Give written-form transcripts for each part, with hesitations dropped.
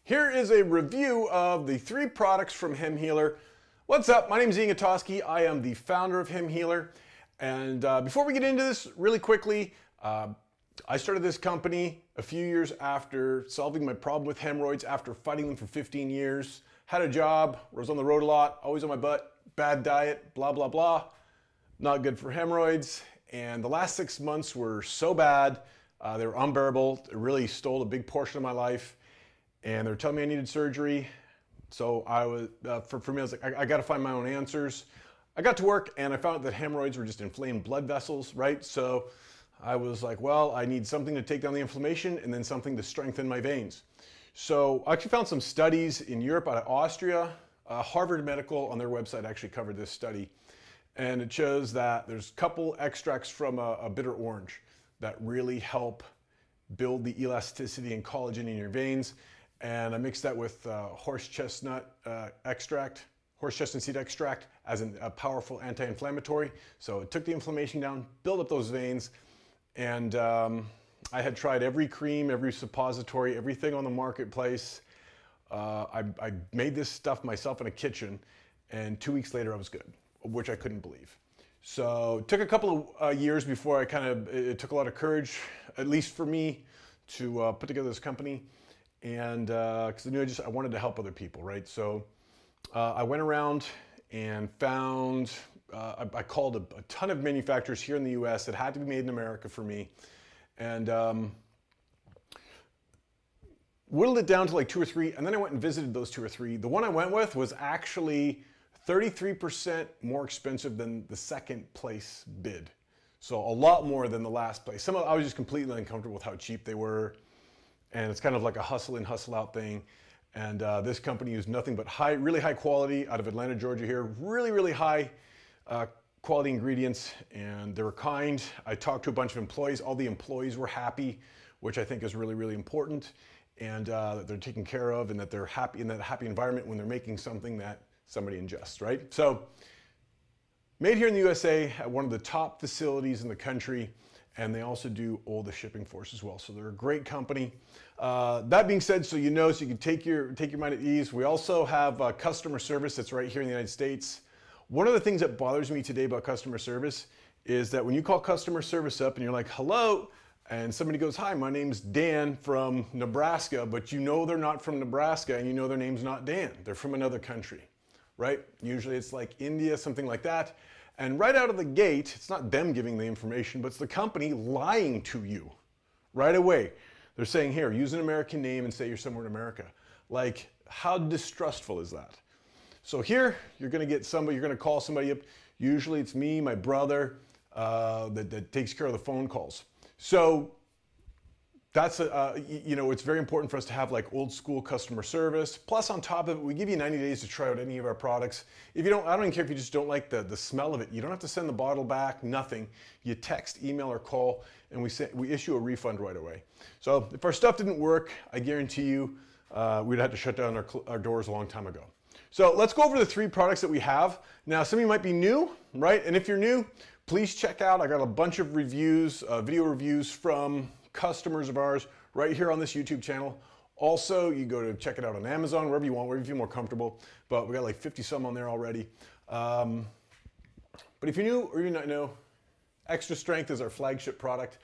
Here is a review of the 3 products from Healer. What's up? My name is Gutoskie. I am the founder of Healer. And before we get into this, really quickly, I started this company a few years after solving my problem with hemorrhoids after fighting them for 15 years. Had a job, was on the road a lot, always on my butt, bad diet, blah, blah, blah. Not good for hemorrhoids. And the last 6 months were so bad, they were unbearable. It really stole a big portion of my life. And they were telling me I needed surgery. So I was, for me, I was like, I got to find my own answers. I got to work and I found out that hemorrhoids were just inflamed blood vessels, right? So I was like, well, I need something to take down the inflammation and then something to strengthen my veins. So I actually found some studies in Europe out of Austria. Harvard Medical on their website actually covered this study. And it shows that there's a couple extracts from a bitter orange that really help build the elasticity and collagen in your veins. And I mixed that with horse chestnut seed extract as a powerful anti-inflammatory. So it took the inflammation down, built up those veins, and I had tried every cream, every suppository, everything on the marketplace. I made this stuff myself in a kitchen, and 2 weeks later I was good, which I couldn't believe. So it took a couple of years before it took a lot of courage, at least for me, to put together this company. And because I knew I wanted to help other people, right? So I went around and found, I called a ton of manufacturers here in the US that had to be made in America for me. And whittled it down to like 2 or 3, and then I went and visited those 2 or 3. The one I went with was actually 33% more expensive than the second place bid. So a lot more than the last place. I was just completely uncomfortable with how cheap they were. And it's kind of like a hustle in, hustle out thing. And this company used nothing but really high quality out of Atlanta, Georgia here. Really, really high quality ingredients, and they were kind. I talked to a bunch of employees. All the employees were happy, which I think is really, really important. And that they're taken care of and that they're happy in that happy environment when they're making something that somebody ingests, right? So made here in the USA at one of the top facilities in the country. And they also do all the shipping for us as well. So they're a great company. That being said, so you can take your mind at ease. We also have customer service that's right here in the United States. One of the things that bothers me today about customer service is that when you call customer service up and you're like, hello, and somebody goes, hi, my name's Dan from Nebraska, but you know they're not from Nebraska and you know their name's not Dan. They're from another country, right? Usually it's like India, something like that. And right out of the gate, it's not them giving the information, but it's the company lying to you right away. They're saying, here, use an American name and say you're somewhere in America. Like, how distrustful is that? So here, you're going to call somebody up. Usually it's me, my brother, that takes care of the phone calls. So that's, it's very important for us to have like old school customer service. Plus on top of it, we give you 90 days to try out any of our products. If you don't, I don't even care if you just don't like the smell of it. You don't have to send the bottle back, nothing. You text, email, or call, and we issue a refund right away. So if our stuff didn't work, I guarantee you we'd have to shut down our doors a long time ago. So let's go over the 3 products that we have. Now, some of you might be new, right? And if you're new, please check out, I got a bunch of reviews, video reviews from customers of ours right here on this YouTube channel. Also, you go to check it out on Amazon, wherever you want, wherever you feel more comfortable. But we got like 50 some on there already. But if you're new or you not know, Extra Strength is our flagship product.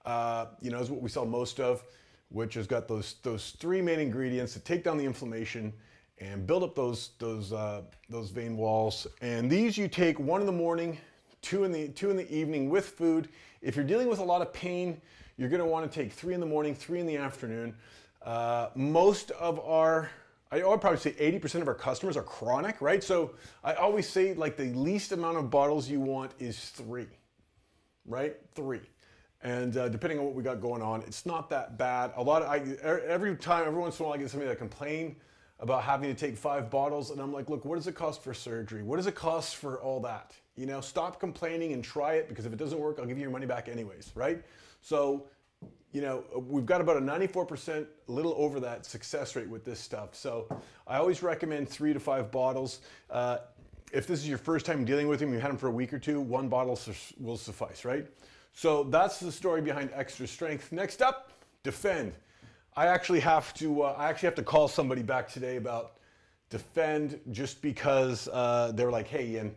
Is what we sell most of, which has got those 3 main ingredients to take down the inflammation and build up those vein walls. And these you take 1 in the morning, 2 in the evening with food. If you're dealing with a lot of pain, you're going to want to take 3 in the morning, 3 in the afternoon. Most of I would probably say 80% of our customers are chronic, right? So I always say like the least amount of bottles you want is 3, right? 3. And depending on what we got going on, it's not that bad. Every once in a while I get somebody that complain about having to take 5 bottles, and I'm like, look, what does it cost for surgery? What does it cost for all that? Stop complaining and try it, because if it doesn't work, I'll give you your money back anyways, right? So, we've got about a 94%, a little over that success rate with this stuff. So I always recommend 3 to 5 bottles. If this is your first time dealing with them, you had them for a week or 2, 1 bottle will suffice, right? So that's the story behind Extra Strength. Next up, Defend. I actually have to call somebody back today about Defend, just because they were like, hey, Ian,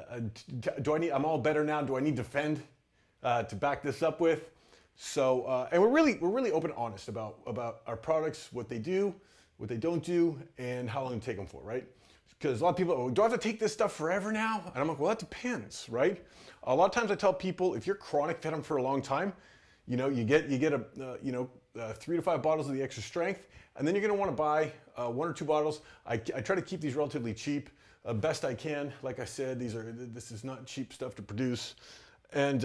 I'm all better now. Do I need Defend to back this up with? So, and we're really open and honest about our products, what they do, what they don't do, and how long to take them for, right? Because a lot of people, oh, do I have to take this stuff forever now? And I'm like, well, that depends, right? A lot of times I tell people, if you're chronic fed them for a long time, you know, you get 3 to 5 bottles of the extra strength, and then you're going to want to buy 1 or 2 bottles. I try to keep these relatively cheap, best I can. Like I said, this is not cheap stuff to produce, and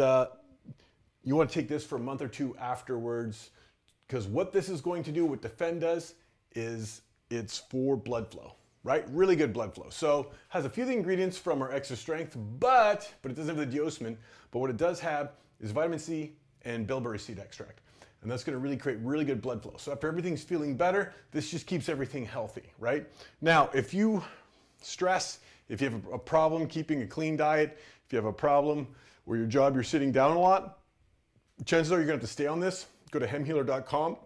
you want to take this for a month or 2 afterwards, because what this is going to do, what Defend does, is it's for blood flow, right? Really good blood flow. So has a few of the ingredients from our extra strength, but it doesn't have the deosmin. But what it does have is vitamin C and bilberry seed extract. And that's going to really create really good blood flow. So after everything's feeling better, this just keeps everything healthy, right? Now, if you stress, if you have a problem keeping a clean diet, if you have a problem where your job, you're sitting down a lot, chances are you're going to have to stay on this. Go to hemhealer.com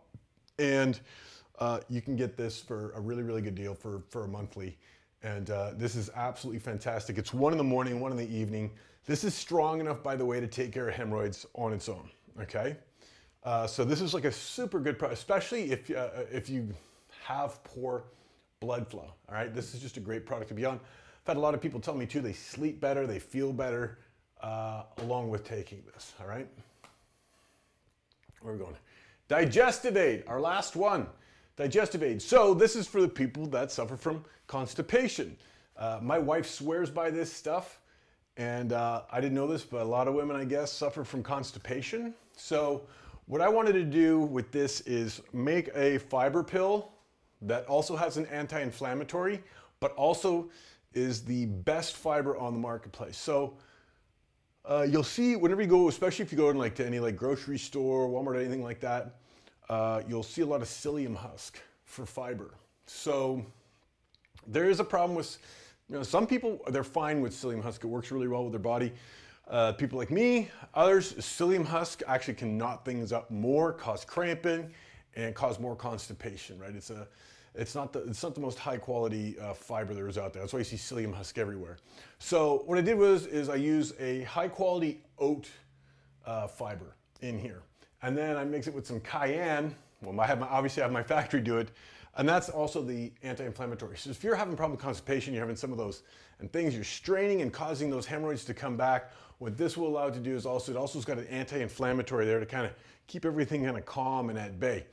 and you can get this for a really good deal for a monthly. And this is absolutely fantastic. It's 1 in the morning, 1 in the evening. This is strong enough, by the way, to take care of hemorrhoids on its own, okay? So this is like a super good product, especially if you have poor blood flow, all right? This is just a great product to be on. I've had a lot of people tell me too, they sleep better, they feel better along with taking this, all right? Where are we going? Digestive Aid, our last one. Digestive Aid. So this is for the people that suffer from constipation. My wife swears by this stuff, and I didn't know this, but a lot of women, I guess, suffer from constipation. So what I wanted to do with this is make a fiber pill that also has an anti-inflammatory, but also is the best fiber on the marketplace. So you'll see whenever you go, especially if you go to any grocery store, Walmart, anything like that, you'll see a lot of psyllium husk for fiber. So there is a problem with, some people, they're fine with psyllium husk. It works really well with their body. People like me, others, psyllium husk actually can knot things up more, cause cramping, and cause more constipation, right? It's not the most high quality fiber there is out there. That's why you see psyllium husk everywhere. So what I did is I use a high quality oat fiber in here. And then I mix it with some cayenne. Well, obviously I have my factory do it. And that's also the anti-inflammatory. So if you're having a problem with constipation, you're having some of those and things, you're straining and causing those hemorrhoids to come back, what this will allow it to do is it also's got an anti-inflammatory there to kind of keep everything kind of calm and at bay.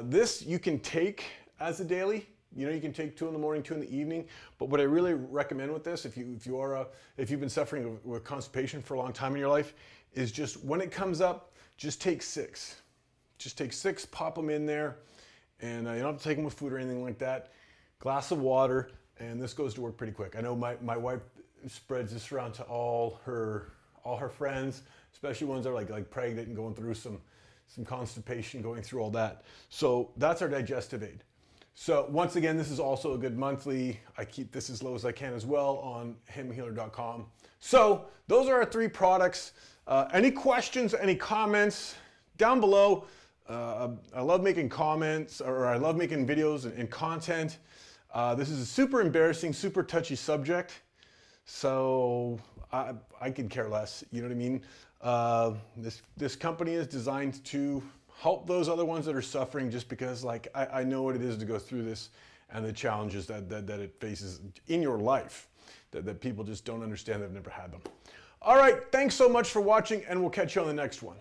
This you can take as a daily. You can take 2 in the morning, 2 in the evening. But what I really recommend with this, if you've been suffering with constipation for a long time in your life, is just when it comes up, just take 6. Just take 6, pop them in there, and you don't have to take them with food or anything like that. Glass of water, and this goes to work pretty quick. I know my wife spreads this around to all her friends, especially ones that are like pregnant and going through some constipation, going through all that. So that's our Digestive Aid. So once again, this is also a good monthly. I keep this as low as I can as well on hemhealer.com. So those are our 3 products. Any questions, any comments down below? I love making comments, or I love making videos and content. This is a super embarrassing, super touchy subject. So I could care less, you know what I mean? This company is designed to help those other ones that are suffering, just because I know what it is to go through this and the challenges that it faces in your life that people just don't understand, they've never had them. All right, thanks so much for watching, and we'll catch you on the next one.